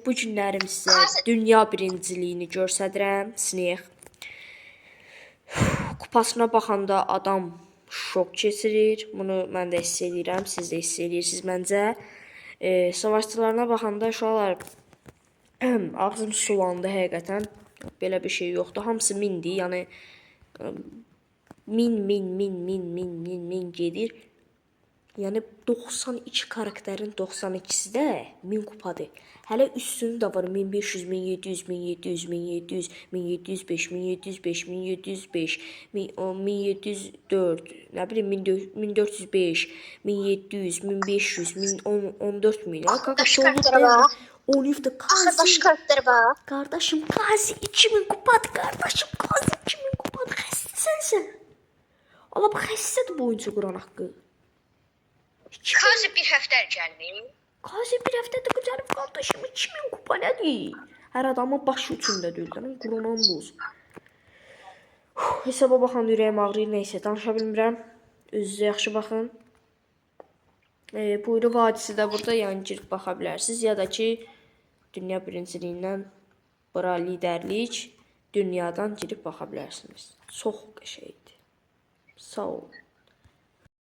bu günlərim sizə dünya birinciliyini göstərirəm. Sneh. Kupasına baxanda adam şok keçirir. Bunu mən də hiss edirəm, siz də hiss edirsiniz məncə. Savaşçılarına baxanda uşaqlar ağzım sulandı həqiqətən. Belə bir şey yoxdur. Hamısı mindir. Yəni min gedir. Yəni 92 karakterin 92'si də 1000 kupadır. Hələ üstünü də var 1500, 1700, 1700, 1700, 1705, 1705, 1705, 1704, nə bilim 1405, 1700, 1500, 14000. Daş karaktere bak. 10'da Daş karaktere bak. Kardeşim Gazi 2000 kupadır. Kardeşim Gazi 2000 kupadır. Xəstəsən sən. Allah bu xəstədir bu oyuncu quran haqqı. Kazi bir həftə gəlmir. Qazi bir həftədə gəlib qardaşım 2000 kupa nədir? Hər adamın başı üçündə deyil. Qurunan buz. Hesaba baxan ürəyim ağrıyır. Neysə danışa bilmirəm. Özünüzə yaxşı baxın. Buyru vadisi də burada yəni girib baxa bilərsiniz. Ya da ki dünya birinciliyindən bura liderlik dünyadan girib baxa bilərsiniz. Çox qəşəngdir. Sağ olun.